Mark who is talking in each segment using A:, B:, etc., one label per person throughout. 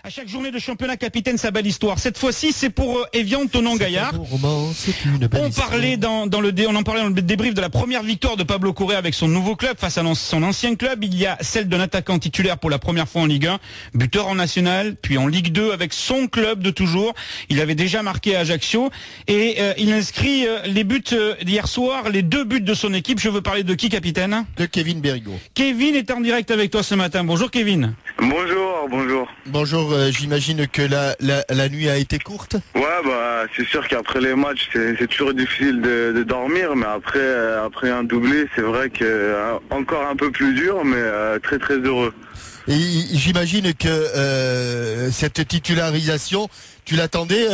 A: À chaque journée de championnat, capitaine, sa belle histoire. Cette fois-ci, c'est pour Evian Thonon-Gaillard. On parlait on en parlait dans le débrief de la première victoire de Pablo Correa avec son nouveau club face à son ancien club. Il y a celle d'un attaquant titulaire pour la première fois en Ligue 1, buteur en National, puis en Ligue 2 avec son club de toujours. Il avait déjà marqué à Ajaccio et il inscrit les buts d'hier soir, les 2 buts de son équipe. Je veux parler de qui, capitaine?
B: De Kevin Berigo.
A: Kevin est en direct avec toi ce matin. Bonjour Kevin.
C: Bonjour.
B: Bonjour, j'imagine que la nuit a été courte.
C: Ouais, bah c'est sûr qu'après les matchs, c'est toujours difficile de dormir, mais après un doublé, c'est vrai que encore un peu plus dur, mais très très heureux.
B: Et j'imagine que cette titularisation, tu l'attendais,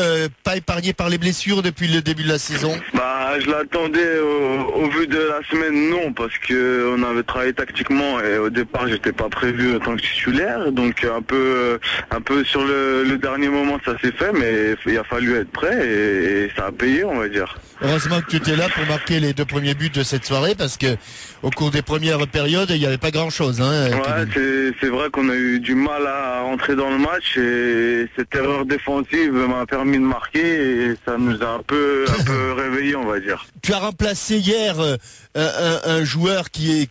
B: pas épargné par les blessures depuis le début de la saison?
C: Bah je l'attendais au vu de la semaine, non, parce que on avait travaillé tactiquement et au départ j'étais pas prévu en tant que titulaire, donc un peu sur le dernier moment ça s'est fait, mais il a fallu être prêt et ça a payé, on va dire.
B: Heureusement que tu étais là pour marquer les 2 premiers buts de cette soirée, parce que au cours des premières périodes, il n'y avait pas grand-chose. Hein,
C: ouais, c'est vrai qu'on a eu du mal à rentrer dans le match et cette erreur défensive m'a permis de marquer et ça nous a un peu réveillés, on va dire.
B: Tu as remplacé hier un joueur qui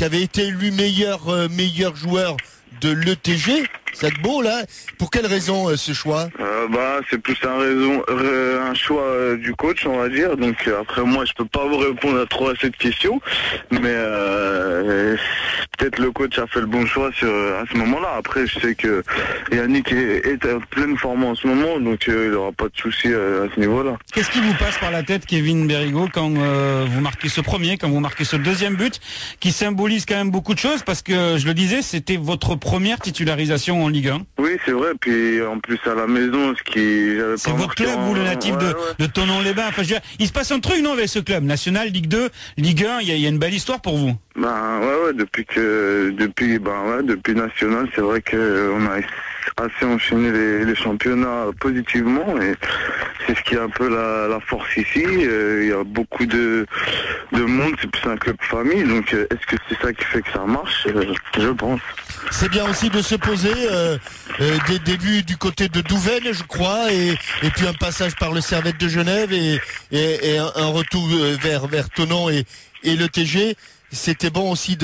B: avait été élu meilleur joueur de l'ETG, Sagbo, là. Pour quelle raison ce choix?
C: C'est plus un choix du coach, on va dire. Donc après moi je peux pas vous répondre trop à cette question, mais peut-être le coach a fait le bon choix à ce moment-là. Après je sais que Yannick est en pleine forme en ce moment, donc il n'y aura pas de souci à ce niveau-là.
A: Qu'est-ce qui vous passe par la tête, Kevin Berigo, quand vous marquez ce premier, quand vous marquez ce deuxième but, qui symbolise quand même beaucoup de choses, parce que je le disais, c'était votre première titularisation en Ligue 1.
C: Oui, c'est vrai, puis en plus à la maison,
A: c'est votre club, vous, le natif de Thonon-les-Bains. Enfin, il se passe un truc, non, avec ce club National, Ligue 2, Ligue 1, il y a une belle histoire pour vous.
C: Depuis National, c'est vrai qu'on a assez enchaîné les championnats positivement et c'est ce qui est un peu la force ici. Il y a beaucoup de monde, c'est plus un club famille, donc est-ce que c'est ça qui fait que ça marche? Je pense.
B: C'est bien aussi de se poser des débuts du côté de Douvaine, je crois, et puis un passage par le Servette de Genève et un retour vers Thonon et le TG. C'était bon aussi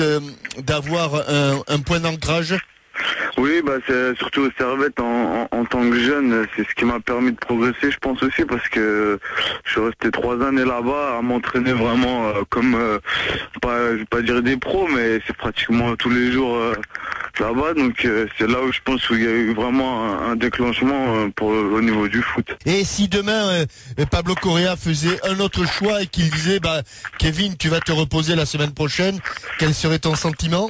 B: d'avoir un point d'ancrage.
C: Oui, c'est surtout au Servette en tant que jeune, c'est ce qui m'a permis de progresser, je pense aussi, parce que je suis resté 3 années là-bas à m'entraîner vraiment comme, je vais pas dire des pros, mais c'est pratiquement tous les jours là-bas, donc c'est là où je pense où il y a eu vraiment un déclenchement au niveau du foot.
B: Et si demain Pablo Correa faisait un autre choix et qu'il disait Kevin, tu vas te reposer la semaine prochaine, quel serait ton sentiment?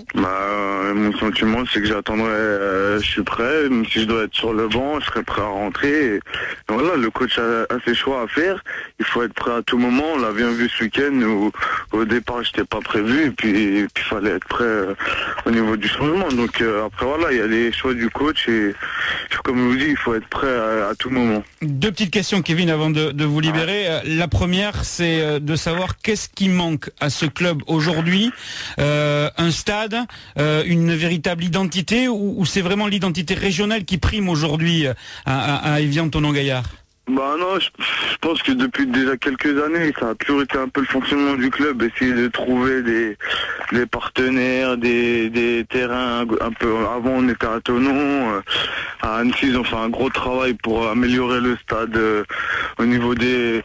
C: Mon sentiment, c'est que j'attendrai, je suis prêt, même si je dois être sur le banc, je serai prêt à rentrer. Et voilà, le coach a ses choix à faire, il faut être prêt à tout moment. On l'a bien vu ce week-end où au départ j'étais pas prévu et puis il fallait être prêt au niveau du changement. Donc après voilà, il y a les choix du coach et comme je vous dis, il faut être prêt à tout moment.
A: 2 petites questions, Kevin, avant de vous libérer. La première, c'est de savoir qu'est-ce qui manque à ce club aujourd'hui, un stade, une véritable identité, ou c'est vraiment l'identité régionale qui prime aujourd'hui à Evian Thonon-Gaillard?
C: Non, je pense que depuis déjà quelques années, ça a toujours été un peu le fonctionnement du club, essayer de trouver des partenaires, des terrains un peu. Avant on était à Thonon, à Annecy ils ont fait un gros travail pour améliorer le stade au niveau des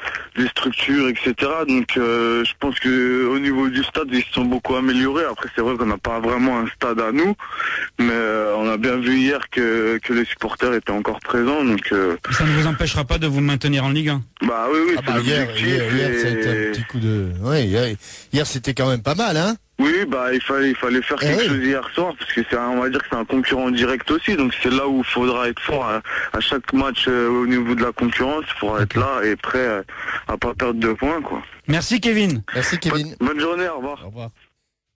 C: structures, etc. Donc je pense que au niveau du stade ils se sont beaucoup améliorés. Après c'est vrai qu'on n'a pas vraiment un stade à nous, mais on a bien vu hier que les supporters étaient encore présents, donc
A: ça ne vous empêchera pas de vous maintenir en Ligue 1?
C: Oui,
B: hier c'était un petit coup de... hier c'était quand même pas mal, hein?
C: Oui, il fallait faire quelque chose hier soir, parce que on va dire que c'est un concurrent direct aussi, donc c'est là où il faudra être fort à chaque match au niveau de la concurrence, il faudra être là et prêt à pas perdre de points, quoi.
A: Merci Kevin.
B: Merci Kevin.
C: Bonne journée, au revoir.
B: Au revoir.